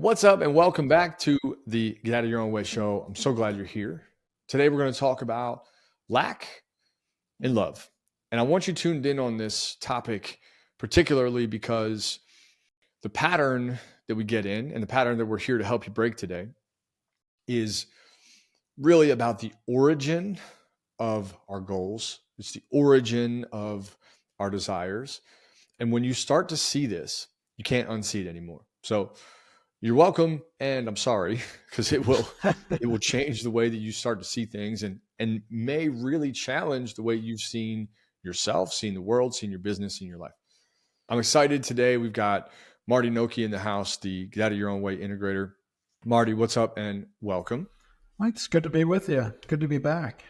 What's up, and welcome back to the Get Out of Your Own Way show. I'm so glad you're here. Today, we're going to talk about lack and love. And I want you tuned in on this topic, particularly because the pattern that we get in and the pattern that we're here to help you break today is really about the origin of our goals. It's the origin of our desires. And when you start to see this, you can't unsee it anymore. So you're welcome, and I'm sorry, because it will change the way that you start to see things and may really challenge the way you've seen yourself, seen the world, seen your business, seen your life. I'm excited today. We've got Marty Noki in the house, the Get Out of Your Own Way integrator. Marty, what's up, and welcome. Mike, it's good to be with you. Good to be back.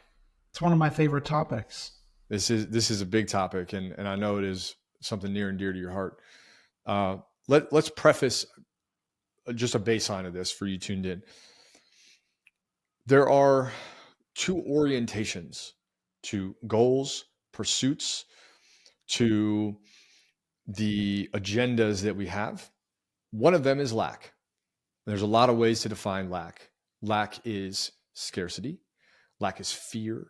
It's one of my favorite topics. This is a big topic, and I know it is something near and dear to your heart. Let's preface just a baseline of this for you tuned in. There are two orientations to goals, pursuits, to the agendas that we have. One of them is lack. There's a lot of ways to define lack. Lack is scarcity. Lack is fear.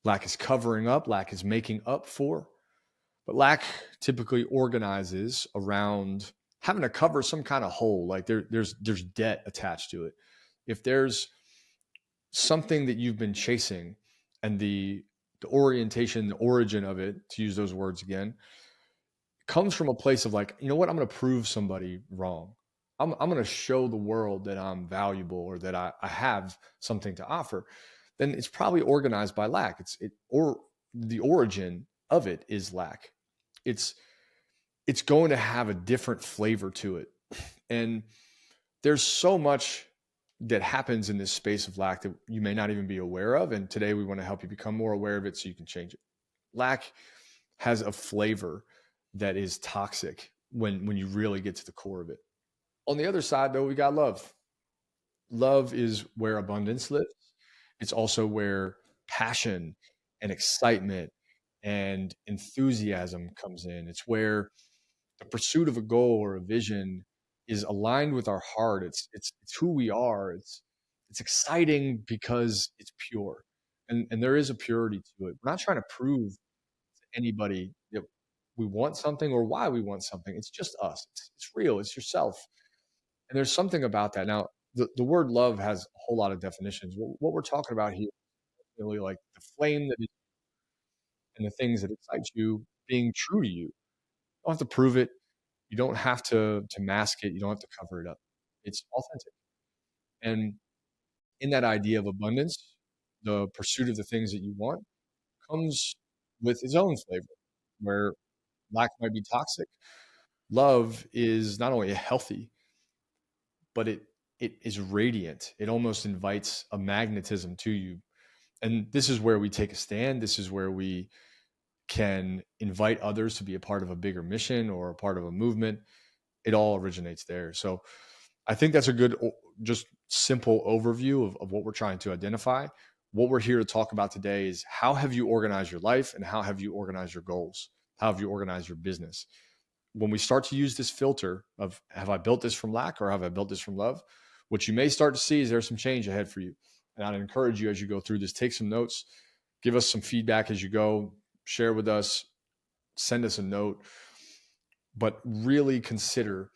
Lack is covering up. Lack is making up for. But lack typically organizes around having to cover some kind of hole, like there's debt attached to it. If there's something that you've been chasing and the orientation, the origin of it, to use those words again, comes from a place of like, you know what, I'm going to prove somebody wrong. I'm going to show the world that I'm valuable or that I have something to offer. Then it's probably organized by lack. Or the origin of it is lack. It's going to have a different flavor to it. And there's so much that happens in this space of lack that you may not even be aware of. And today we want to help you become more aware of it so you can change it. Lack has a flavor that is toxic when you really get to the core of it. On the other side, though, we got love. Love is where abundance lives. It's also where passion and excitement and enthusiasm comes in. It's where the pursuit of a goal or a vision is aligned with our heart. It's who we are. It's exciting because it's pure, and there is a purity to it. We're not trying to prove to anybody that we want something or why we want something. It's just us. It's real. It's yourself, and there's something about that. Now, the word love has a whole lot of definitions. What we're talking about here is really like the flame that is, and the things that excite you being true to you. You don't have to prove it. You don't have to mask it. You don't have to cover it up. It's authentic. And in that idea of abundance, the pursuit of the things that you want comes with its own flavor, where lack might be toxic. Love is not only healthy, but it is radiant. It almost invites a magnetism to you. And this is where we take a stand. This is where we can invite others to be a part of a bigger mission or a part of a movement. It all originates there. So I think that's a good, just simple overview of what we're trying to identify. What we're here to talk about today is how have you organized your life and how have you organized your goals? How have you organized your business? When we start to use this filter of have I built this from lack or have I built this from love? What you may start to see is there's some change ahead for you. And I'd encourage you as you go through this, take some notes, give us some feedback as you go, share with us, send us a note, but really consider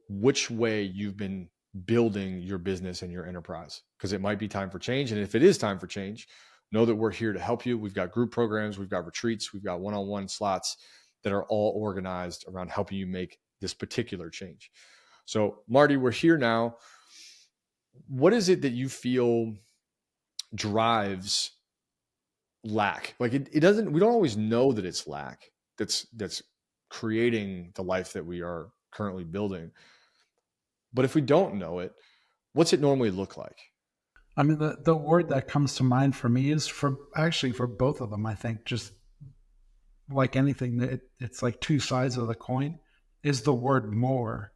which way you've been building your business and your enterprise, because it might be time for change. And if it is time for change, know that we're here to help you. We've got group programs, we've got retreats, we've got one-on-one slots that are all organized around helping you make this particular change. So Marty, we're here now. What is it that you feel drives lack? Like it doesn't, we don't always know that it's lack that's creating the life that we are currently building. But if we don't know it, what's it normally look like? I mean, the word that comes to mind for me is for both of them, I think, just like anything, it's like two sides of the coin, is the word more.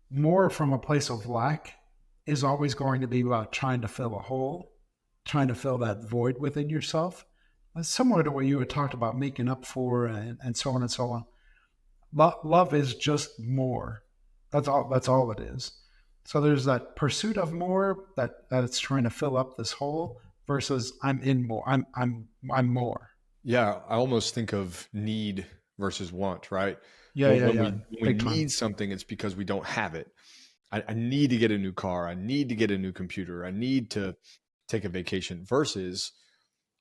More from a place of lack is always going to be about trying to fill a hole, trying to fill that void within yourself. It's similar to what you had talked about making up for and so on and so on. Love is just more. That's all it is. So there's that pursuit of more that it's trying to fill up this hole versus I'm in more. I'm more. Yeah, I almost think of need versus want, right? Yeah, When yeah, when yeah. we Big time. need something, it's because we don't have it. I need to get a new car. I need to get a new computer. I need to take a vacation versus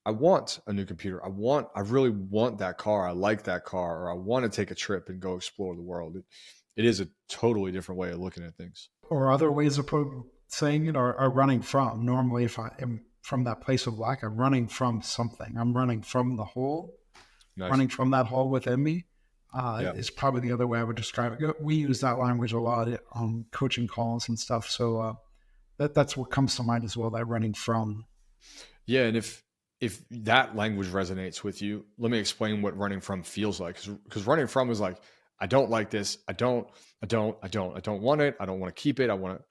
I want a new computer. I really want that car. I like that car, or I want to take a trip and go explore the world. It is a totally different way of looking at things. Or other ways of saying it are running from. Normally, if I am from that place of lack, I'm running from something. I'm running from the hole, Nice. running from that hole within me. Yeah. Is probably the other way I would describe it. We use that language a lot on coaching calls and stuff. So that's what comes to mind as well. That running from. Yeah, and if that language resonates with you, let me explain what running from feels like. Because running from is like, I don't like this. I don't want it. I don't want to keep it. I want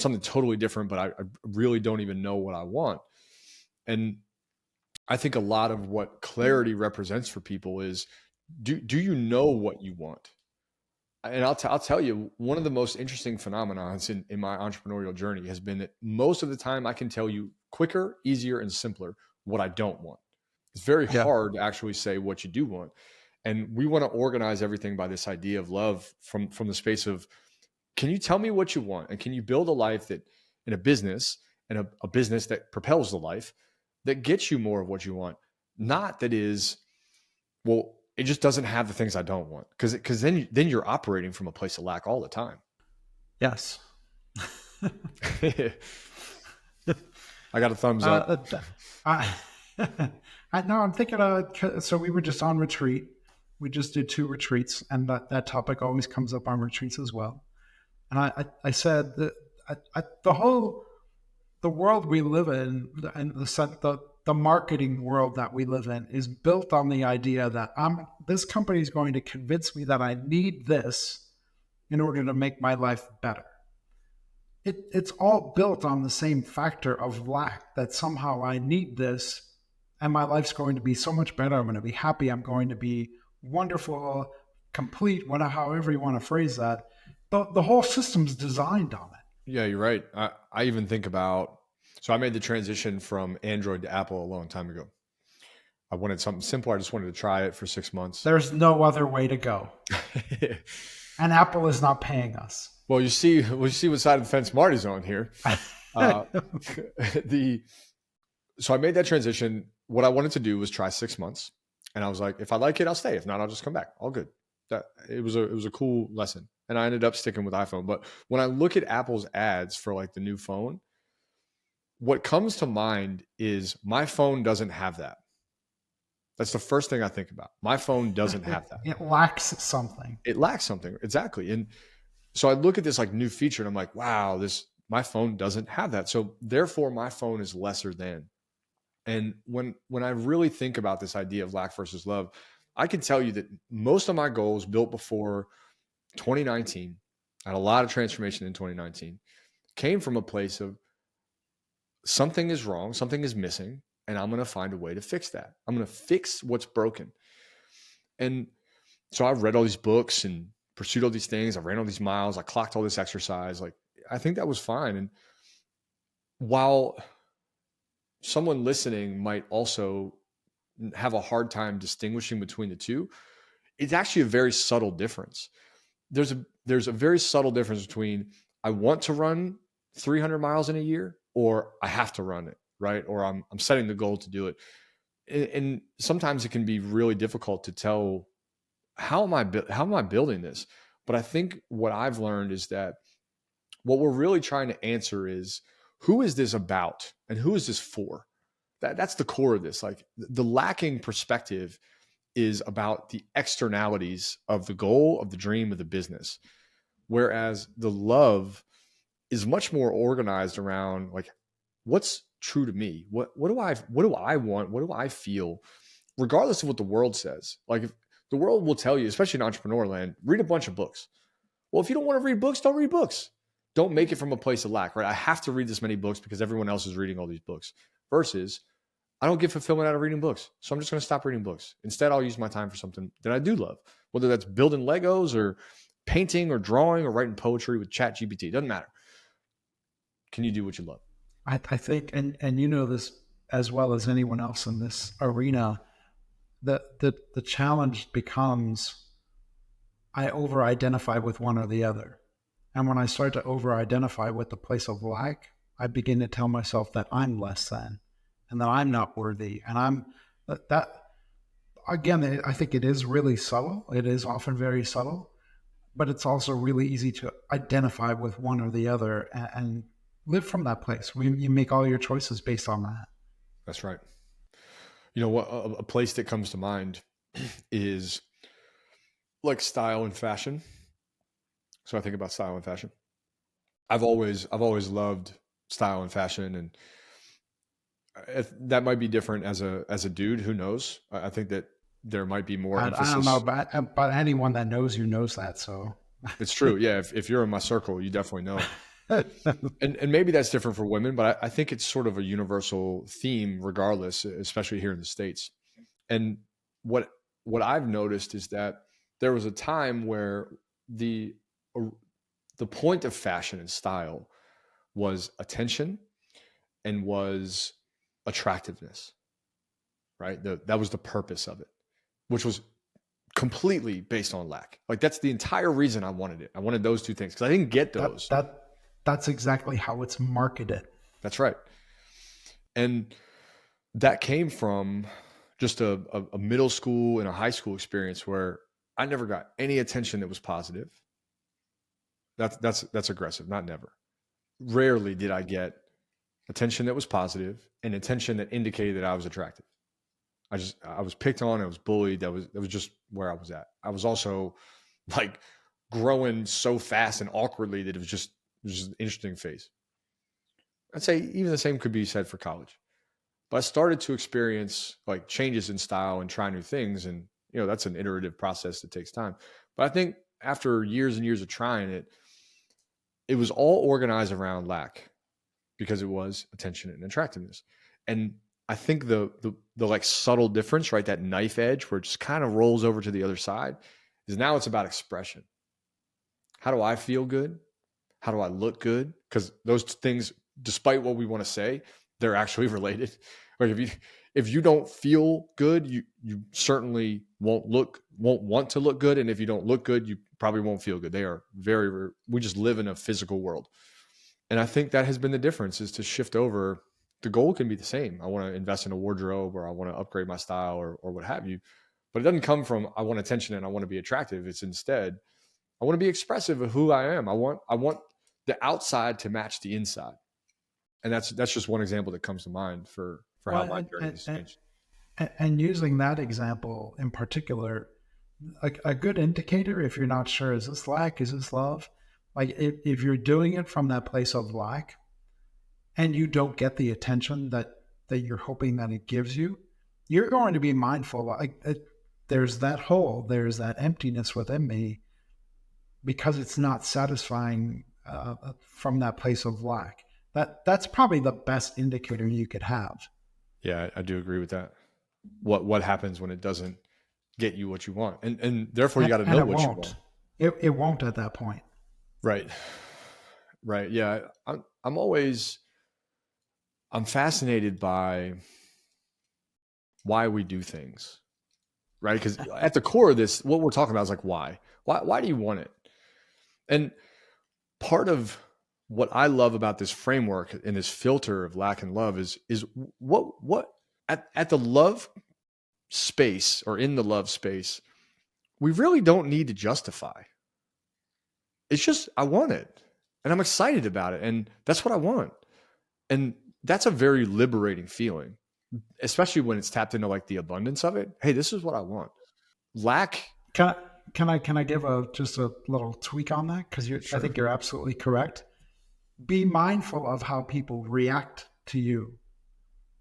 something totally different, but I really don't even know what I want. And I think a lot of what clarity represents for people is, do you know what you want? And I'll tell you, one of the most interesting phenomenons in my entrepreneurial journey has been that most of the time I can tell you quicker, easier, and simpler what I don't want. It's very Yeah. hard to actually say what you do want. And we want to organize everything by this idea of love from the space of, can you tell me what you want? And can you build a life that in a business and a business that propels the life that gets you more of what you want? Not that is, well, it just doesn't have the things I don't want. Because then you're operating from a place of lack all the time. Yes. I got a thumbs up. I, I know. I'm thinking. So we were just on retreat. We just did 2 retreats, and that topic always comes up on retreats as well. And I said that the world we live in, and the marketing world that we live in, is built on the idea that this company is going to convince me that I need this in order to make my life better. It's all built on the same factor of lack, that somehow I need this and my life's going to be so much better. I'm going to be happy. I'm going to be wonderful, complete, whatever, however you want to phrase that. The whole system's designed on it. Yeah, you're right. I even think about, so I made the transition from Android to Apple a long time ago. I wanted something simple. I just wanted to try it for 6 months. There's no other way to go. And Apple is not paying us. Well, you see what side of the fence Marty's on here. So I made that transition. What I wanted to do was try 6 months, and I was like, if I like it, I'll stay. If not, I'll just come back. All good. It was a cool lesson, and I ended up sticking with iPhone. But when I look at Apple's ads for like the new phone, what comes to mind is my phone doesn't have that. That's the first thing I think about. My phone doesn't have that. It lacks something. It lacks something. Exactly. And so I look at this like new feature and I'm like, wow, my phone doesn't have that. So therefore my phone is lesser than. And when I really think about this idea of lack versus love, I can tell you that most of my goals built before 2019, I had a lot of transformation in 2019, came from a place of something is wrong, something is missing, and I'm going to find a way to fix that. I'm going to fix what's broken. And so I've read all these books and pursued all these things. I ran all these miles. I clocked all this exercise. Like, I think that was fine. And while someone listening might also have a hard time distinguishing between the two, it's actually a very subtle difference. There's a very subtle difference between I want to run 300 miles in a year or I have to run it, right? Or I'm setting the goal to do it. And sometimes it can be really difficult to tell how am I building this? But I think what I've learned is that what we're really trying to answer is, who is this about and who is this for? That's the core of this. Like, the lacking perspective is about the externalities of the goal, of the dream, of the business. Whereas the love is much more organized around, like, what's true to me? What do I want? What do I feel? Regardless of what the world says. Like, if the world will tell you, especially in entrepreneur land, read a bunch of books. Well, if you don't want to read books, don't read books. Don't make it from a place of lack, right? I have to read this many books because everyone else is reading all these books. Versus, I don't get fulfillment out of reading books. So I'm just going to stop reading books. Instead, I'll use my time for something that I do love, whether that's building Legos or painting or drawing or writing poetry with chat GPT. Doesn't matter. Can you do what you love? I think, and you know this as well as anyone else in this arena, the challenge becomes I over identify with one or the other. And when I start to over identify with the place of lack, I begin to tell myself that I'm less than and that I'm not worthy. And that, again, I think it is really subtle. It is often very subtle, but it's also really easy to identify with one or the other and live from that place. You make all your choices based on that. That's right. You know what? A place that comes to mind is like style and fashion. So I think about style and fashion. I've always loved style and fashion, and that might be different as a dude. Who knows? I think that there might be more emphasis. I don't know, but anyone that knows you knows that. So it's true. Yeah. If you're in my circle, you definitely know. And maybe that's different for women, but I think it's sort of a universal theme regardless, especially here in the States. And what I've noticed is that there was a time where the point of fashion and style was attention and was attractiveness, right? That was the purpose of it, which was completely based on lack. Like that's the entire reason I wanted it. I wanted those two things because I didn't get those. That's exactly how it's marketed. That's right. And that came from just a middle school and a high school experience where I never got any attention that was positive. That's aggressive, not never. Rarely did I get attention that was positive and attention that indicated that I was attractive. I was picked on, I was bullied. That was just where I was at. I was also like growing so fast and awkwardly that it was just an interesting phase. I'd say even the same could be said for college. But I started to experience like changes in style and try new things. And, that's an iterative process that takes time. But I think after years and years of trying it, it was all organized around lack because it was attention and attractiveness. And I think the like subtle difference, right? That knife edge where it just kind of rolls over to the other side is now it's about expression. How do I feel good? How do I look good? Because those things, despite what we want to say, they're actually related. Like if you don't feel good, you certainly won't want to look good. And if you don't look good, you probably won't feel good. They are we just live in a physical world. And I think that has been the difference is to shift over. The goal can be the same. I want to invest in a wardrobe or I want to upgrade my style or what have you. But it doesn't come from I want attention and I want to be attractive. It's instead, I want to be expressive of who I am. I want the outside to match the inside. And that's just one example that comes to mind for how my journey has changed. And using that example in particular, like a good indicator, if you're not sure, is this lack, is this love? Like if you're doing it from that place of lack and you don't get the attention that you're hoping that it gives you, you're going to be mindful. Like there's that hole, there's that emptiness within me because it's not satisfying from that place of lack. That's probably the best indicator you could have. Yeah, I do agree with that. What happens when it doesn't get you what you want, and therefore you got to know what you want. It won't at that point. Right. Yeah, I'm fascinated by why we do things, right? Because at the core of this, what we're talking about is like why do you want it? And part of what I love about this framework and this filter of lack and love is what at the love space or in the love space, we really don't need to justify. It's just, I want it and I'm excited about it. And that's what I want. And that's a very liberating feeling, especially when it's tapped into like the abundance of it. Hey, this is what I want. Lack. Can I give just a little tweak on that? Because Sure. I think you're absolutely correct. Be mindful of how people react to you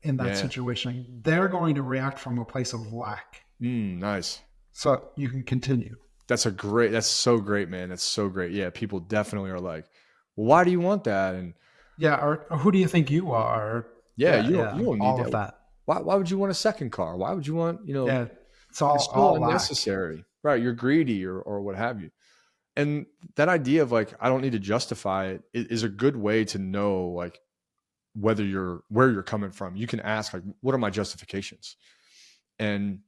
in that situation. They're going to react from a place of lack. Nice. So you can continue. That's so great, man. That's so great. Yeah. People definitely are like, well, why do you want that? And or who do you think you are? You don't need all of that. Why would you want a second car? Why would you want, it's all unnecessary, right? You're greedy or what have you. And that idea of like, I don't need to justify it is a good way to know like where you're coming from. You can ask like, what are my justifications? And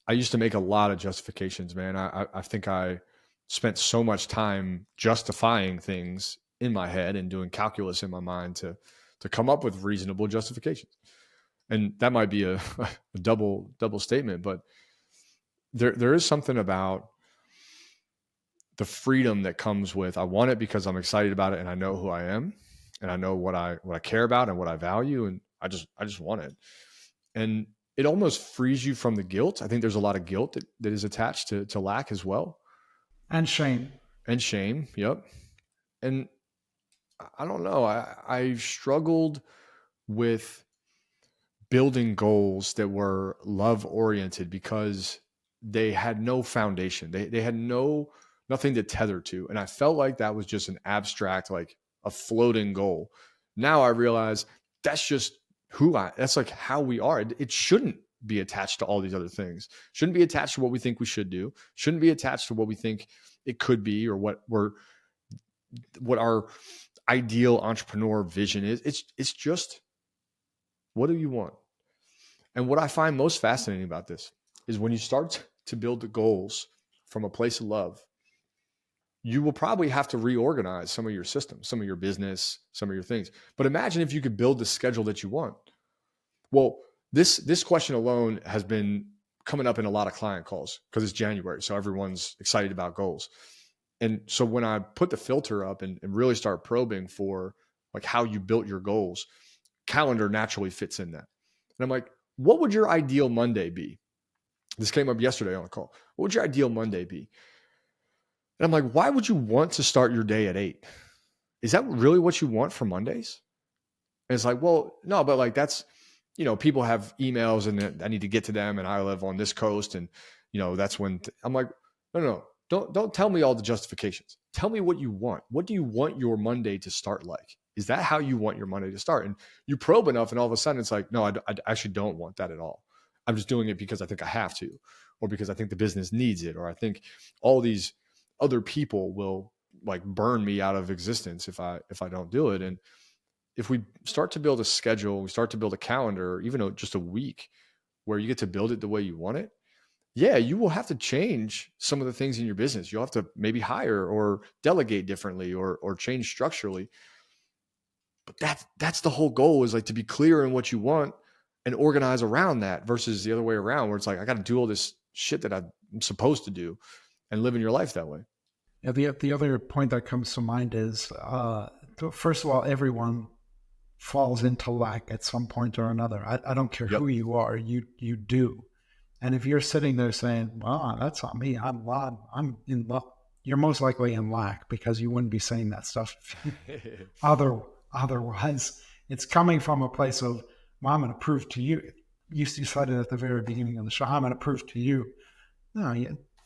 I used to make a lot of justifications, man. I think I spent so much time justifying things in my head and doing calculus in my mind to come up with reasonable justifications. And that might be a double statement, but there is something about the freedom that comes with, I want it because I'm excited about it and I know who I am and I know what I care about and what I value, and I just want it. And it almost frees you from the guilt. I think there's a lot of guilt that is attached to lack as well. And shame. And shame. Yep. And I don't know. I struggled with building goals that were love oriented because they had no foundation. They had nothing to tether to. And I felt like that was just an abstract, like a floating goal. Now I realize that's just that's like how we are. It shouldn't be attached to all these other things. Shouldn't be attached to what we think we should do. Shouldn't be attached to what we think it could be, or what our ideal entrepreneur vision is. It's just, what do you want? And what I find most fascinating about this is when you start to build the goals from a place of love, you will probably have to reorganize some of your systems, some of your business, some of your things. But imagine if you could build the schedule that you want. Well, this question alone has been coming up in a lot of client calls because it's January. So everyone's excited about goals. And so when I put the filter up and really start probing for like how you built your goals, calendar naturally fits in that. And I'm like, what would your ideal Monday be? This came up yesterday on a call. What would your ideal Monday be? And I'm like, why would you want to start your day at 8? Is that really what you want for Mondays? And it's like, well, no, but like that's, people have emails and I need to get to them, and I live on this coast, and that's when I'm like, no, don't tell me all the justifications. Tell me what you want. What do you want your Monday to start like? Is that how you want your Monday to start? And you probe enough, and all of a sudden it's like, no, I actually don't want that at all. I'm just doing it because I think I have to, or because I think the business needs it, or I think all these other people will like burn me out of existence if I don't do it. And if we start to build a schedule, we start to build a calendar, even just a week where you get to build it the way you want it, yeah, you will have to change some of the things in your business. You'll have to maybe hire or delegate differently or change structurally. But that's the whole goal, is like to be clear in what you want and organize around that, versus the other way around where it's like, I got to do all this shit that I'm supposed to do and living your life that way. Yeah, the other point that comes to mind is, first of all, everyone falls into lack at some point or another. I don't care who you are, you do. And if you're sitting there saying, well, that's not me, I'm in luck, you're most likely in lack, because you wouldn't be saying that stuff. Otherwise, it's coming from a place of, well, I'm going to prove to you. You said it at the very beginning of the show, I'm going to prove to you. No,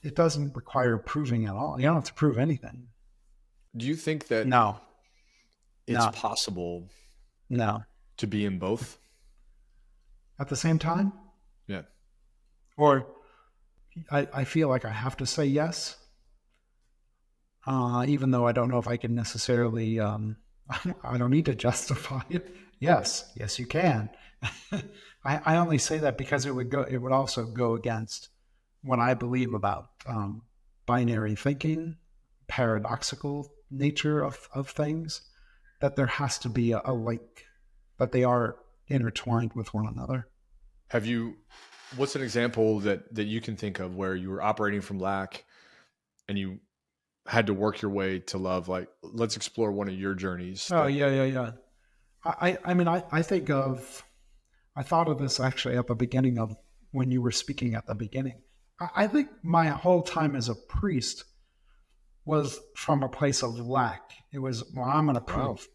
it doesn't require proving at all. You don't have to prove anything. Do you think that it's possible to be in both at the same time? Yeah. Or I feel like I have to say yes, even though I don't know if I can necessarily, I don't need to justify it. Yes, you can. I only say that because it would also go against what I believe about binary thinking, paradoxical nature of things, that there has to be a link, that they are intertwined with one another. What's an example that you can think of where you were operating from lack and you had to work your way to love? Like, let's explore one of your journeys. Yeah. I mean, I think I thought of this actually at the beginning of when you were speaking at the beginning. I think my whole time as a priest was from a place of lack. It was, well, I'm going to prove.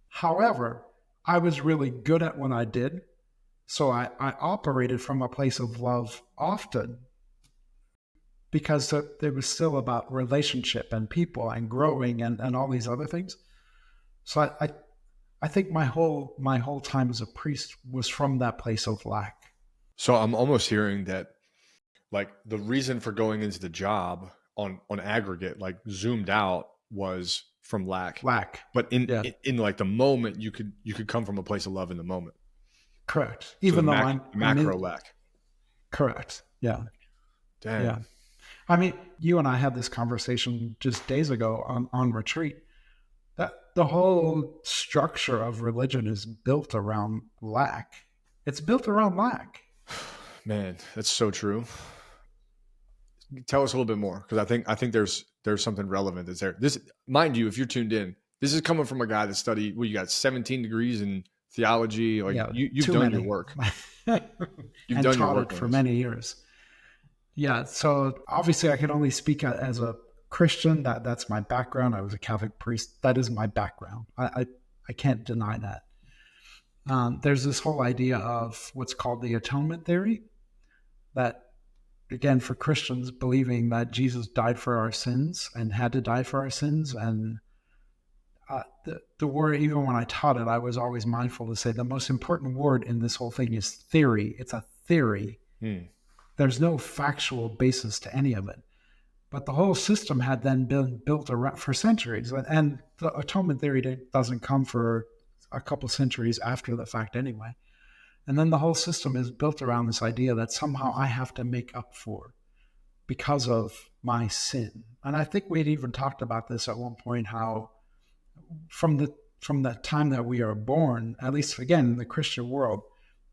However, I was really good at what I did. So I operated from a place of love often, because it was still about relationship and people and growing and all these other things. So I think my whole time as a priest was from that place of lack. So I'm almost hearing that like the reason for going into the job on aggregate, like zoomed out, was from lack. Lack. But Yeah, in like the moment, you could come from a place of love in the moment. correct. So the Even though I'm macro in, lack. correct. Yeah, yeah. Dang. I mean, you and I had this conversation just days ago on retreat. That the whole structure of religion is built around lack. It's built around lack. Man, that's so true. Tell us a little bit more, because I think there's something relevant that's there. This, mind you, if you're tuned in, this is coming from a guy that studied. Well, you got 17 degrees in theology. Like Yeah, you've too done your many, work. You've and done your taught work it on for this. many years. Yeah, so obviously I can only speak as a Christian. That's my background. I was a Catholic priest. That is my background. I can't deny that. There's this whole idea of what's called the atonement theory, that again for Christians believing that Jesus died for our sins and had to die for our sins. And the word, even when I taught it, I was always mindful to say the most important word in this whole thing is theory. It's a theory. Hmm. There's no factual basis to any of it. But the whole system had then been built around for centuries. And the atonement theory doesn't come for a couple centuries after the fact anyway. And then the whole system is built around this idea that somehow I have to make up for because of my sin. And I think we'd even talked about this at one point, how from the time that we are born, at least again in the Christian world,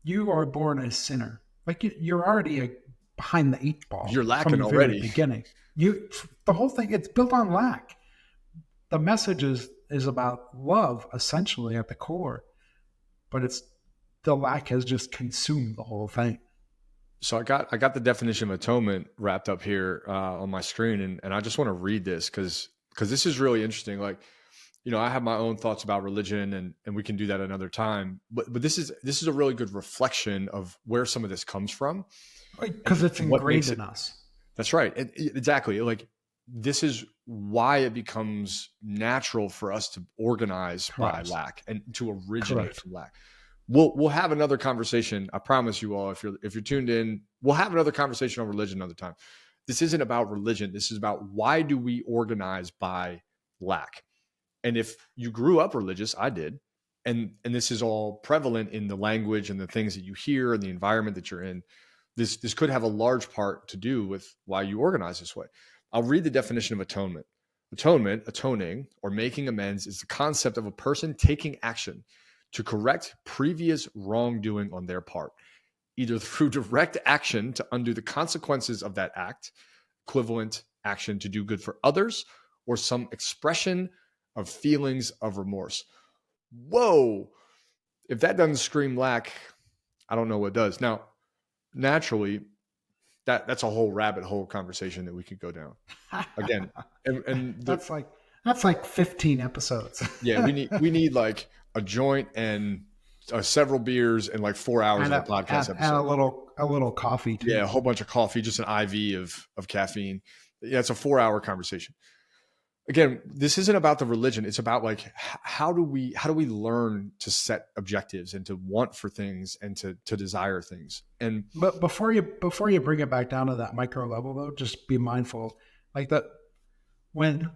you are born a sinner. Like you're already behind the eight ball You're from lacking the very already. beginning. The whole thing, it's built on lack. The message is about love essentially at the core, but it's the lack has just consumed the whole thing. So I got the definition of atonement wrapped up here on my screen, and I just want to read this because this is really interesting. Like, I have my own thoughts about religion, and we can do that another time. But this is a really good reflection of where some of this comes from, Because it's and what ingrained makes it. in us. That's right. Exactly. Like, this is why it becomes natural for us to organize by Correct. lack and to originate Correct. from lack. We'll have another conversation. I promise you all, if you're tuned in, we'll have another conversation on religion another time. This isn't about religion. This is about why do we organize by lack. And if you grew up religious, I did, and this is all prevalent in the language and the things that you hear and the environment that you're in, this could have a large part to do with why you organize this way. I'll read the definition of atonement. Atonement, atoning, or making amends is the concept of a person taking action to correct previous wrongdoing on their part, either through direct action to undo the consequences of that act, equivalent action to do good for others, or some expression of feelings of remorse. Whoa. If that doesn't scream lack, I don't know what does. Now, naturally, that's a whole rabbit hole conversation that we could go down. Again, and the, That's like 15 episodes. yeah, we need like a joint and several beers and like 4 hours and of a podcast and episode. a little coffee too. Yeah, a whole bunch of coffee, just an IV of caffeine. Yeah, it's a 4 hour conversation. Again, this isn't about the religion. It's about like how do we learn to set objectives and to want for things and to desire things. And But before you bring it back down to that micro level though, just be mindful like that when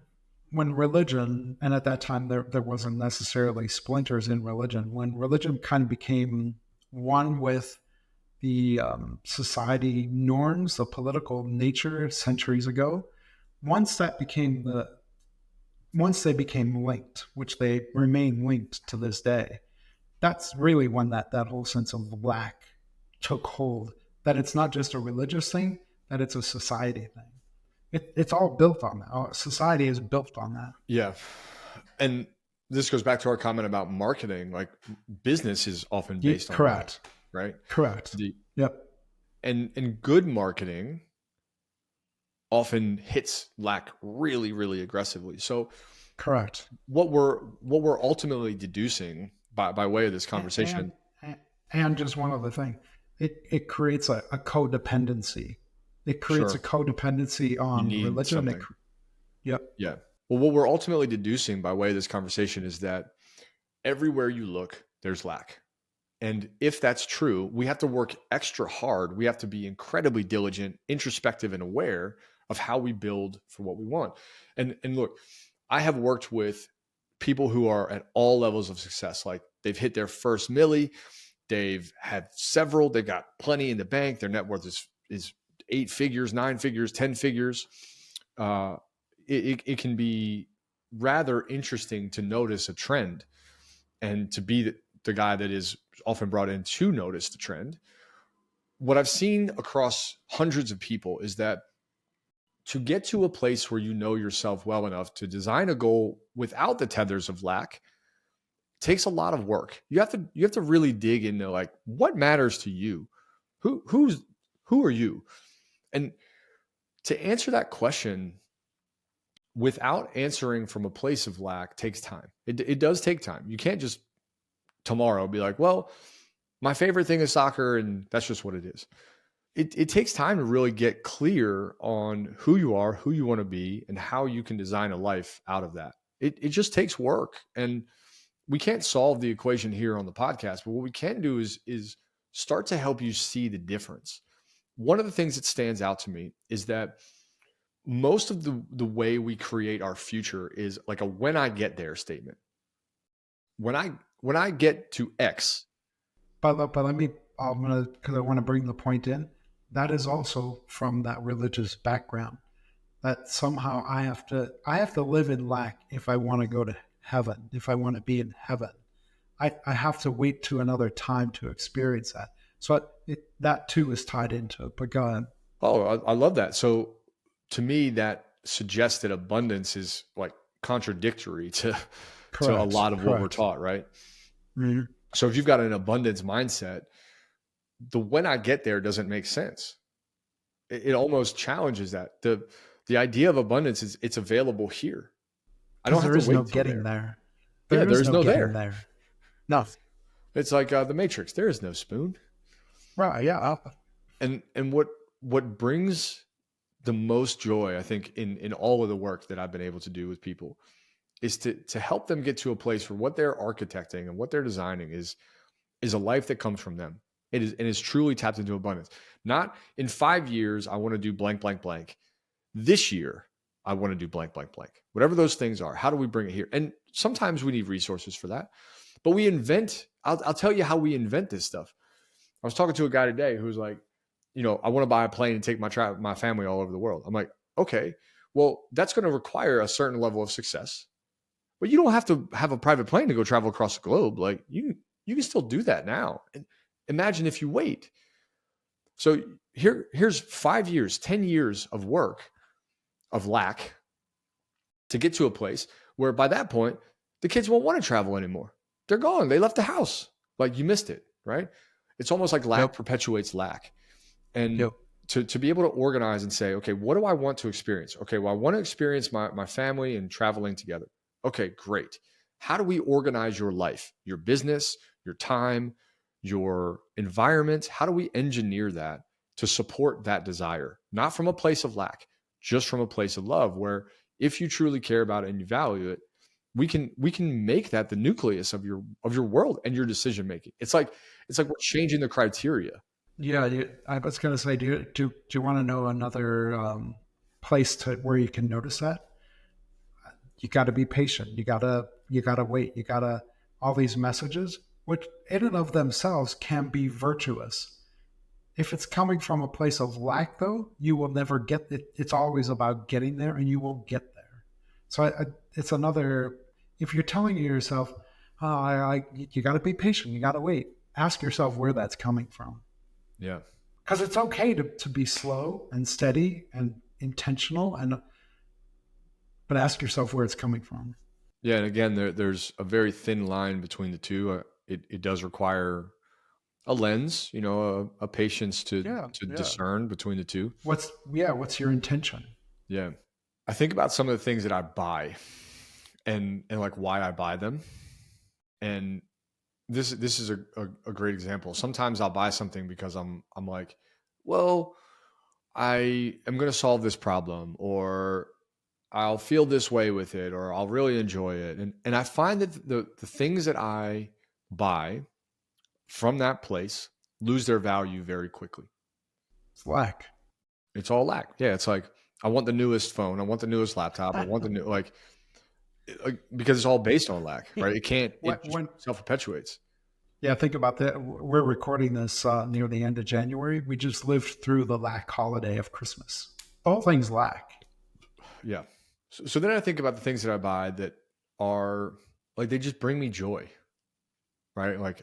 religion, and at that time there wasn't necessarily splinters in religion, when religion kind of became one with the society norms, the political nature centuries ago, once that became once they became linked, which they remain linked to this day, that's really when that whole sense of lack took hold. That it's not just a religious thing, that it's a society thing. It's all built on that. Our society is built on that. yeah, and this goes back to our comment about marketing. Like, business is often based on lack, Correct. right? Correct. Yep. And good marketing often hits lack really, really aggressively. So Correct. what we're ultimately deducing by way of this conversation. And just one other thing, it creates a codependency. It creates Sure, a codependency you on need religion. something. Yep. Yeah. Well, what we're ultimately deducing by way of this conversation is that everywhere you look, there's lack. And if that's true, we have to work extra hard. We have to be incredibly diligent, introspective, and aware of how we build for what we want. And look, I have worked with people who are at all levels of success. Like they've hit their first milli, they've had several, they've got plenty in the bank. Their net worth is 8 figures, 9 figures, 10 figures. It can be rather interesting to notice a trend and to be the guy that is often brought in to notice the trend. What I've seen across hundreds of people is that to get to a place where you know yourself well enough to design a goal without the tethers of lack takes a lot of work. You have to really dig into like what matters to you. Who are you? And to answer that question without answering from a place of lack takes time. It does take time. You can't just tomorrow be like, well, my favorite thing is soccer and that's just what it is. It takes time to really get clear on who you are, who you want to be, and how you can design a life out of that. It just takes work. And we can't solve the equation here on the podcast, but what we can do is start to help you see the difference. One of the things that stands out to me is that most of the way we create our future is like a when I get there statement. When I get to X. But let me, because I want to bring the point in. That is also from that religious background. That somehow I have to live in lack if I want to go to heaven, if I want to be in heaven. I have to wait to another time to experience that. So that too is tied into it. But go ahead. Oh, I love that. So to me, that suggests that abundance is like contradictory to a lot of what we're taught, right? Mm-hmm. So if you've got an abundance mindset, the when I get there doesn't make sense. It almost challenges that. The idea of abundance is it's available here. I don't have to wait. There is no getting there. Yeah, there's no there. No. It's like the Matrix. There is no spoon. Right. Yeah. And what brings the most joy, I think, in all of the work that I've been able to do with people is to help them get to a place where what they're architecting and what they're designing is a life that comes from them. It is truly tapped into abundance. Not in 5 years, I want to do blank, blank, blank. This year, I want to do blank, blank, blank. Whatever those things are, how do we bring it here? And sometimes we need resources for that. But we invent, I'll tell you how we invent this stuff. I was talking to a guy today who was like, I want to buy a plane and take my family all over the world. I'm like, okay, well, that's going to require a certain level of success. But you don't have to have a private plane to go travel across the globe. Like you can still do that now. And imagine if you wait. So here's 5 years, 10 years of work, of lack to get to a place where by that point, the kids won't want to travel anymore. They're gone. They left the house. Like you missed it, right? It's almost like lack perpetuates lack. And to be able to organize and say, okay, what do I want to experience? Okay, well, I want to experience my family and traveling together. Okay, great. How do we organize your life, your business, your time, your environment? How do we engineer that to support that desire? Not from a place of lack, just from a place of love, where if you truly care about it and you value it, we can make that the nucleus of your world and your decision making. It's like we're changing the criteria. Yeah, I was going to say, do you want to know another place where you can notice that? You got to be patient. You got to wait. You got to all these messages, which in and of themselves can be virtuous. If it's coming from a place of lack, though, you will never get it. It's always about getting there, and you won't get there. So it's another. If you're telling yourself, you got to be patient. You got to wait. Ask yourself where that's coming from. Yeah. Because it's okay to be slow and steady and intentional, but ask yourself where it's coming from. Yeah. And again, there's a very thin line between the two. It does require a lens, a patience to discern between the two. What's your intention? Yeah. I think about some of the things that I buy and like why I buy them. And this is a great example. Sometimes I'll buy something because I'm like, well, I am going to solve this problem, or I'll feel this way with it, or I'll really enjoy it. And I find that the things that I buy from that place lose their value very quickly. It's lack. It's all lack. Yeah. It's like, I want the newest phone. I want the newest laptop. I want the new, like, because it's all based on lack, right? It can't, it just When self perpetuates. Yeah, think about that. We're recording this near the end of January. We just lived through the lack holiday of Christmas. All things lack. Yeah. So then I think about the things that I buy that are like, they just bring me joy, right? Like,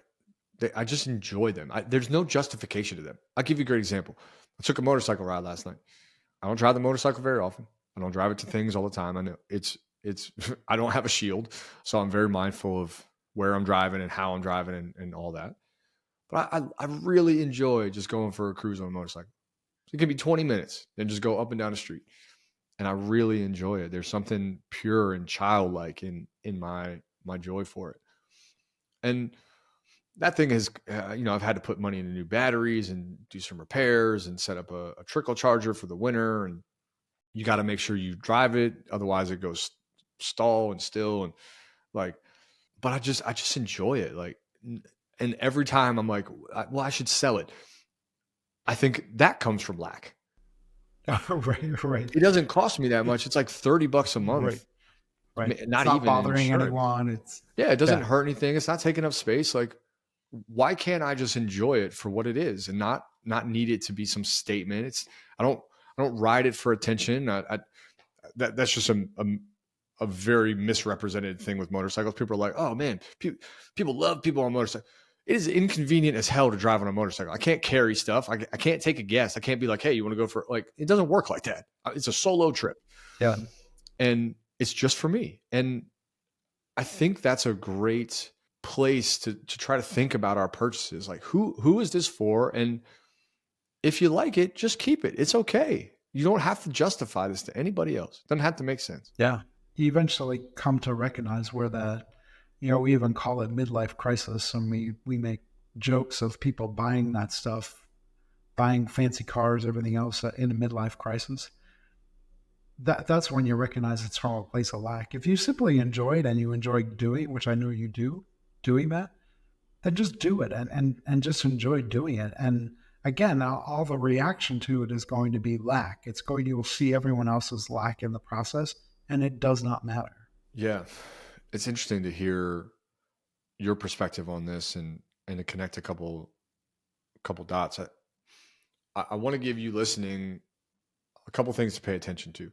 I just enjoy them. There's no justification to them. I'll give you a great example. I took a motorcycle ride last night. I don't drive the motorcycle very often. I don't drive it to things all the time. I know it's I don't have a shield, so I'm very mindful of where I'm driving and how I'm driving and all that. But I really enjoy just going for a cruise on a motorcycle. It can be 20 minutes and just go up and down the street. And I really enjoy it. There's something pure and childlike in my joy for it. And that thing is, I've had to put money into new batteries and do some repairs and set up a trickle charger for the winter. And you got to make sure you drive it. Otherwise it goes stall and still. And like, but I just enjoy it. Like, and every time I'm like, well, I should sell it. I think that comes from lack. Right. It doesn't cost me that much. It's like $30 a month. Right. Not It's not even bothering insurance. anyone. It doesn't hurt anything. It's not taking up space. Like, why can't I just enjoy it for what it is and not need it to be some statement? I don't ride it for attention. That's just a very misrepresented thing with motorcycles. People are like, oh man, people love people on motorcycles. It is inconvenient as hell to drive on a motorcycle. I can't carry stuff. I can't take a guest. I can't be like, hey, you want to go for, like, it doesn't work like that. It's a solo trip. Yeah. And it's just for me. And I think that's a great place to try to think about our purchases. Like, who is this for? And if you like it, just keep it. It's okay. You don't have to justify this to anybody else. It doesn't have to make sense. Yeah. You eventually come to recognize where that, we even call it midlife crisis. And we make jokes of people buying that stuff, buying fancy cars, everything else in a midlife crisis. That's when you recognize it's from a place of lack. If you simply enjoy it and you enjoy doing it, which I know you do, doing that, then just do it and just enjoy doing it. And again, all the reaction to it is going to be lack. You'll see everyone else's lack in the process, and it does not matter. Yeah. It's interesting to hear your perspective on this and to connect a couple dots. I want to give you listening a couple things to pay attention to.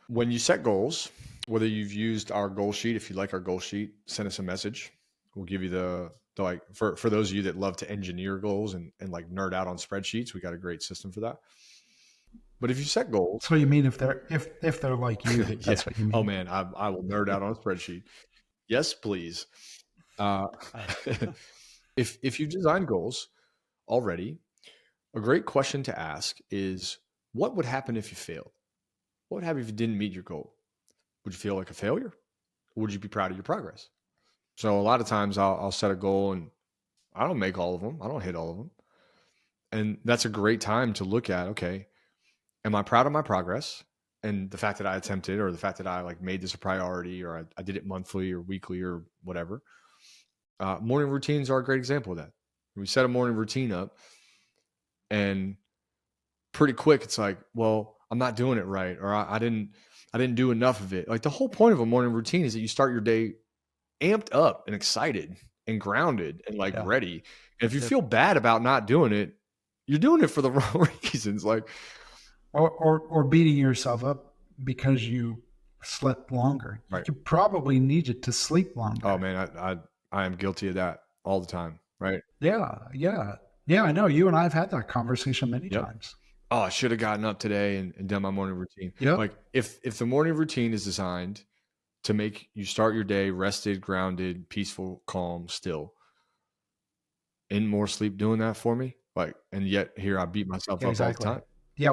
When you set goals, whether you've used our goal sheet, if you like our goal sheet, send us a message. We'll give you the like, for those of you that love to engineer goals and like nerd out on spreadsheets, we got a great system for that. But if you set goals, so you mean if they're like you, that's what you mean. Oh man, I will nerd out on a spreadsheet. Yes, please. If you design goals already, a great question to ask is, what would happen if you failed? What would happen if you didn't meet your goal? Would you feel like a failure? Or would you be proud of your progress? So a lot of times I'll set a goal and I don't make all of them. I don't hit all of them. And that's a great time to look at, okay, am I proud of my progress and the fact that I attempted, or the fact that I like made this a priority, or I did it monthly or weekly or whatever. Morning routines are a great example of that. We set a morning routine up and pretty quick it's like, well, I'm not doing it right, or I didn't do enough of it. Like, the whole point of a morning routine is that you start your day amped up and excited and grounded and like ready. And if you feel bad about not doing it, you're doing it for the wrong reasons. Like, or beating yourself up because you slept longer. Right. You probably needed to sleep longer. Oh man, I am guilty of that all the time. Right. Yeah. I know you and I have had that conversation many times. Oh, I should have gotten up today and done my morning routine. Yep. Like, if the morning routine is designed to make you start your day rested, grounded, peaceful, calm, still, and more sleep doing that for me. Like, and yet here I beat myself up all the time. Yeah.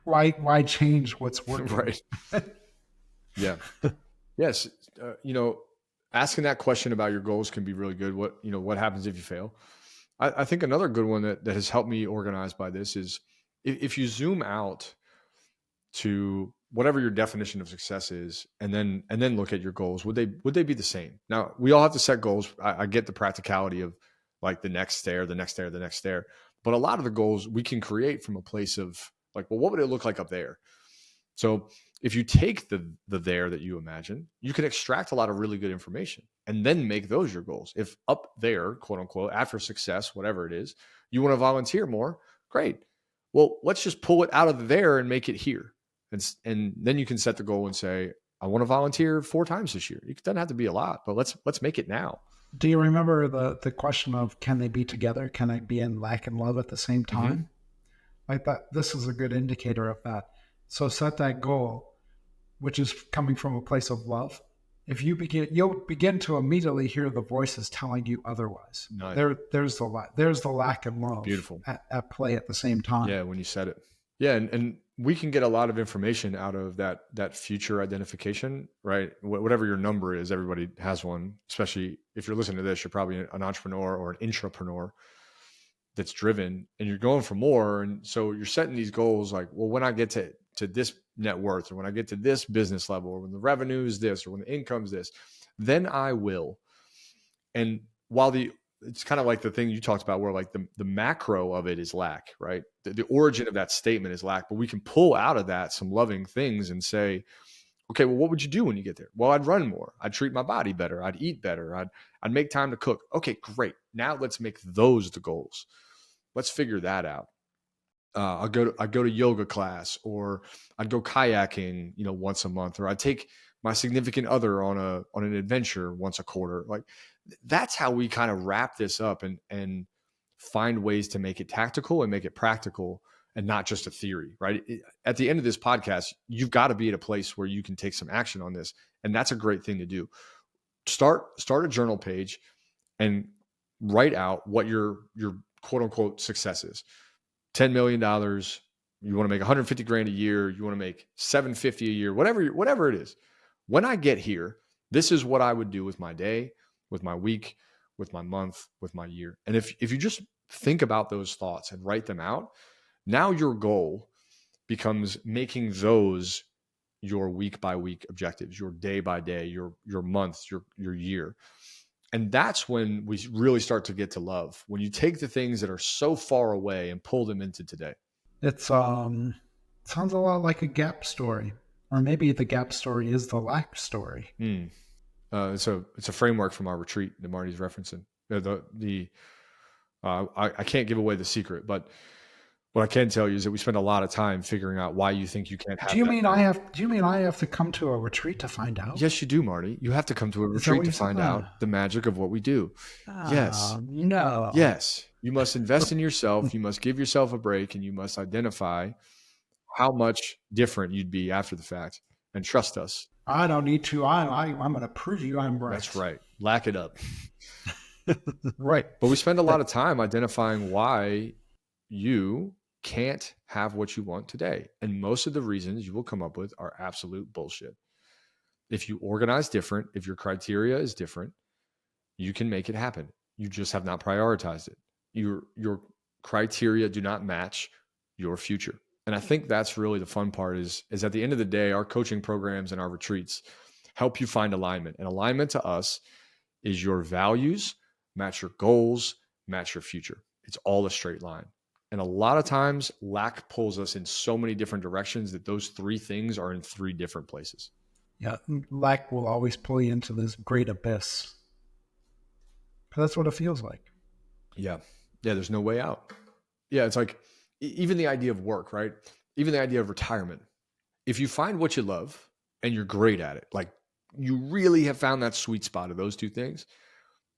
Why change what's working? Right. Yeah. Yes. Asking that question about your goals can be really good. What happens if you fail? I think another good one that has helped me organize by this is, if you zoom out to whatever your definition of success is, and then look at your goals, would they be the same? Now, we all have to set goals. I get the practicality of like the next stair, the next stair, the next stair. But a lot of the goals we can create from a place of like, well, what would it look like up there? So if you take the there that you imagine, you can extract a lot of really good information and then make those your goals. If up there, quote unquote, after success, whatever it is, you want to volunteer more, great. Well, let's just pull it out of there and make it here. And then you can set the goal and say, I want to volunteer 4 times this year. It doesn't have to be a lot, but let's make it now. Do you remember the question of can they be together? Can they be in lack and love at the same time? Mm-hmm. Like that, this is a good indicator of that. So set that goal, which is coming from a place of love. If you you'll begin to immediately hear the voices telling you otherwise. Nice. There's the lack of love. Beautiful. At play at the same time. Yeah, when you said it. Yeah, and we can get a lot of information out of that future identification, right? Whatever your number is, everybody has one. Especially if you're listening to this, you're probably an entrepreneur or an intrapreneur that's driven, and you're going for more. And so you're setting these goals like, well, when I get to this net worth, or when I get to this business level, or when the revenue is this, or when the income is this, then I will. And while it's kind of like the thing you talked about where like the macro of it is lack, right? The origin of that statement is lack, but we can pull out of that some loving things and say, okay, well, what would you do when you get there? Well, I'd run more. I'd treat my body better. I'd eat better. I'd make time to cook. Okay, great. Now let's make those the goals. Let's figure that out. I'd go to yoga class, or I'd go kayaking, once a month, or I'd take my significant other on an adventure once a quarter. Like that's how we kind of wrap this up and find ways to make it tactical and make it practical and not just a theory, right? At the end of this podcast, you've got to be at a place where you can take some action on this. And that's a great thing to do. Start a journal page and write out what your quote unquote success is. $10 million. You want to make 150 grand a year. You want to make 750 a year, whatever it is. When I get here, this is what I would do with my day, with my week, with my month, with my year. And if you just think about those thoughts and write them out, now your goal becomes making those your week by week objectives, your day by day, your month, your year. And that's when we really start to get to love. When you take the things that are so far away and pull them into today. It's sounds a lot like a gap story, or maybe the gap story is the lack story. It's a framework from our retreat that Marty's referencing. I can't give away the secret, but what I can tell you is that we spend a lot of time figuring out why you think you can't have. Do you mean I have to come to a retreat to find out? Yes, you do, Marty. You have to come to a retreat to find out the magic of what we do. Yes. No. Yes. You must invest in yourself. You must give yourself a break, and you must identify how much different you'd be after the fact. And trust us. I don't need to. I'm going to prove you I'm right. That's right. Lack it up. Right. But we spend a lot of time identifying why you can't have what you want today. And most of the reasons you will come up with are absolute bullshit. If you organize different, if your criteria is different, you can make it happen. You just have not prioritized it. Your criteria do not match your future. And I think that's really the fun part is at the end of the day, our coaching programs and our retreats help you find alignment. And alignment to us is your values match your goals, match your future. It's all a straight line. And a lot of times lack pulls us in so many different directions that those 3 things are in 3 different places. Yeah. Lack will always pull you into this great abyss. But that's what it feels like. Yeah. Yeah. There's no way out. Yeah. It's like even the idea of work, right? Even the idea of retirement. If you find what you love and you're great at it, like you really have found that sweet spot of those 2 things,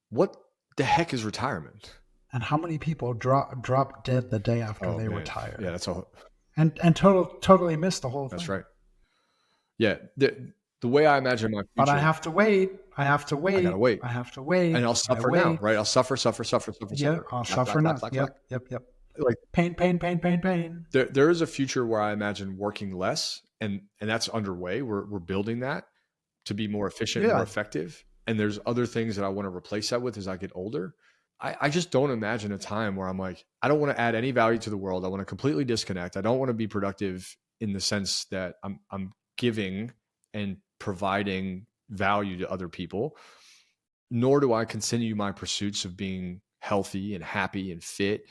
what the heck is retirement? And how many people drop dead the day after they retire? Yeah, that's all. And totally miss the whole thing. That's right. Yeah, the way I imagine my future. But I have to wait. I gotta wait. And I'll suffer now, right? I'll suffer. Yeah, I'll suffer now. Yep. Like pain. There is a future where I imagine working less, and that's underway. We're building that to be more efficient, more effective. And there's other things that I want to replace that with as I get older. I just don't imagine a time where I'm like, I don't want to add any value to the world. I want to completely disconnect. I don't want to be productive in the sense that I'm giving and providing value to other people, nor do I continue my pursuits of being healthy and happy and fit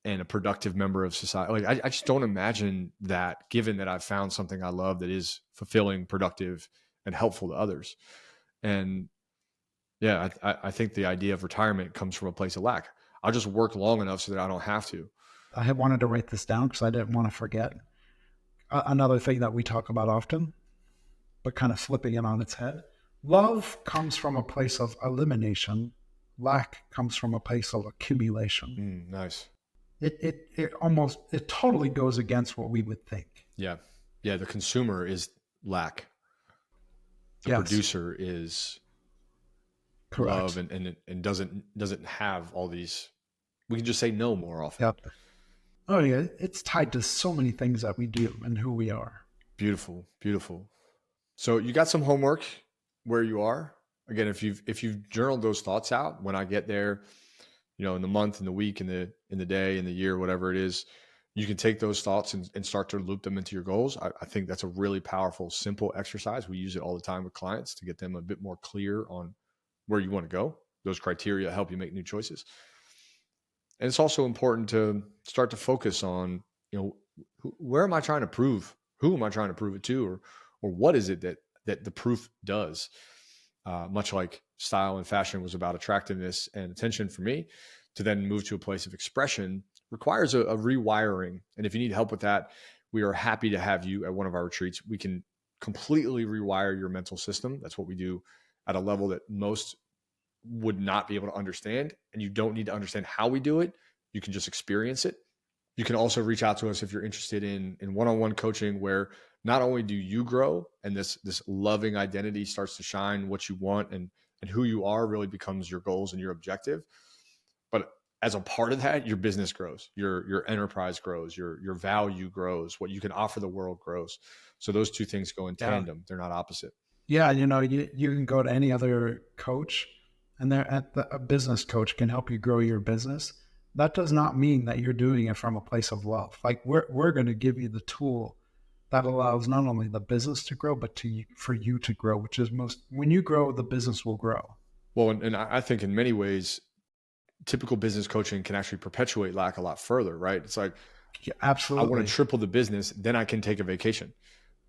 and a productive member of society. Like I just don't imagine that, given that I've found something I love that is fulfilling, productive, and helpful to others. And yeah, I think the idea of retirement comes from a place of lack. I'll just work long enough so that I don't have to. I had wanted to write this down because I didn't want to forget. Another thing that we talk about often, but kind of flipping it on its head. Love comes from a place of elimination. Lack comes from a place of accumulation. Nice. It totally goes against what we would think. Yeah. Yeah. The consumer is lack. The producer is correct. love and doesn't have all these. We can just say no more often. Yep. Oh yeah. It's tied to so many things that we do and who we are. Beautiful. Beautiful. So you got some homework where you are. Again, if you've journaled those thoughts out, when I get there, in the month, in the week, in the day, in the year, whatever it is, you can take those thoughts and start to loop them into your goals. I think that's a really powerful, simple exercise. We use it all the time with clients to get them a bit more clear on where you want to go. Those criteria help you make new choices. And it's also important to start to focus on, where am I trying to prove? Who am I trying to prove it to? Or what is it that the proof does? Much like style and fashion was about attractiveness and attention for me, to then move to a place of expression requires a rewiring. And if you need help with that, we are happy to have you at one of our retreats. We can completely rewire your mental system. That's what we do at a level that most would not be able to understand. And you don't need to understand how we do it. You can just experience it. You can also reach out to us if you're interested in one-on-one coaching, where not only do you grow and this loving identity starts to shine, what you want and who you are really becomes your goals and your objective. But as a part of that, your business grows, your enterprise grows, your value grows, what you can offer the world grows. So those two things go in tandem. They're not opposite. Yeah. You can go to any other coach, and a business coach can help you grow your business. That does not mean that you're doing it from a place of love. Like we're going to give you the tool that allows not only the business to grow, but for you to grow, which is when you grow, the business will grow. Well, and I think in many ways, typical business coaching can actually perpetuate lack a lot further, right? It's like, absolutely, I want to triple the business, then I can take a vacation.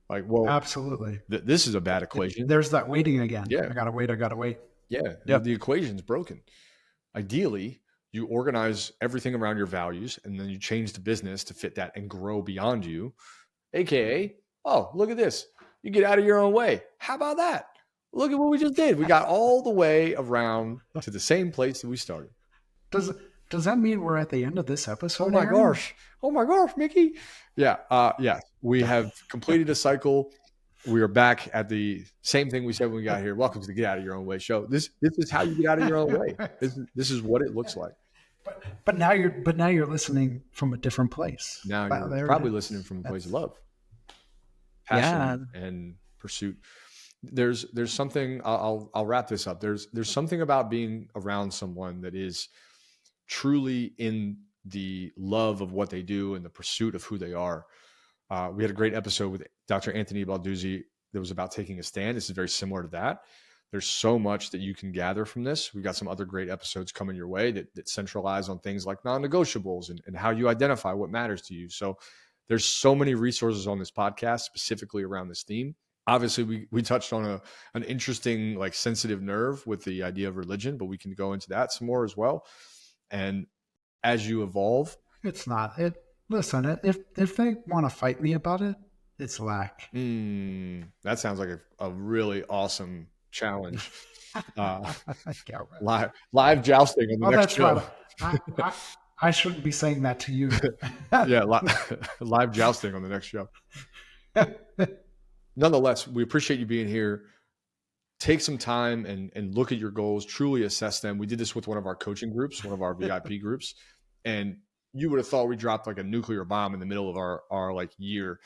Like, well, absolutely, this is a bad equation. There's that waiting again. Yeah. I gotta wait. Yeah. Yep. The equation's broken. Ideally, you organize everything around your values, and then you change the business to fit that and grow beyond you. AKA, oh, look at this. You get out of your own way. How about that? Look at what we just did. We got all the way around to the same place that we started. Does that mean we're at the end of this episode? Oh my gosh, Mickey. Yeah. Yeah. We have completed a cycle. We are back at the same thing we said when we got here. Welcome to the Get Out of Your Own Way show. This is how you get out of your own way. This is what it looks like. But now you're listening from a different place. Now you're probably listening from a place of love, passion, and pursuit. There's something. I'll wrap this up. There's something about being around someone that is truly in the love of what they do and the pursuit of who they are. We had a great episode with Dr. Anthony Balduzzi that was about taking a stand. This is very similar to that. There's so much that you can gather from this. We've got some other great episodes coming your way that centralize on things like non-negotiables and how you identify what matters to you. So there's so many resources on this podcast specifically around this theme. Obviously, we touched on an interesting, like, sensitive nerve with the idea of religion, but we can go into that some more as well. And as you evolve, it's not it. Listen, if they want to fight me about it, it's lack. That sounds like a really awesome challenge. Live jousting on the next show. Right. I shouldn't be saying that to you. Yeah, live jousting on the next show. Nonetheless, we appreciate you being here. Take some time and look at your goals, truly assess them. We did this with one of our coaching groups, one of our VIP groups, and you would have thought we dropped like a nuclear bomb in the middle of our like year,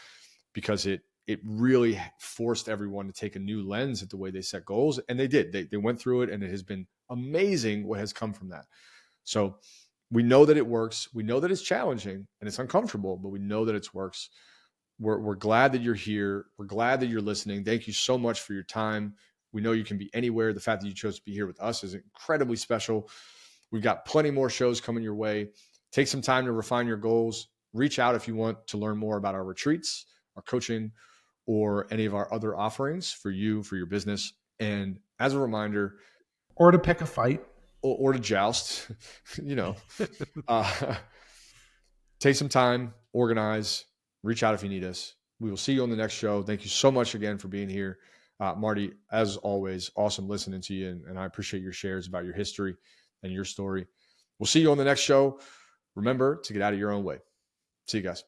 because it really forced everyone to take a new lens at the way they set goals. And they did. They went through it, and it has been amazing what has come from that. So we know that it works. We know that it's challenging and it's uncomfortable, but we know that it works. We're glad that you're here. We're glad that you're listening. Thank you so much for your time. We know you can be anywhere. The fact that you chose to be here with us is incredibly special. We've got plenty more shows coming your way. Take some time to refine your goals. Reach out if you want to learn more about our retreats, our coaching, or any of our other offerings for you, for your business. And as a reminder, or to pick a fight, or to joust, uh, take some time, organize, reach out if you need us. We will see you on the next show. Thank you so much again for being here. Marty, as always, awesome listening to you. And I appreciate your shares about your history and your story. We'll see you on the next show. Remember to get out of your own way. See you guys.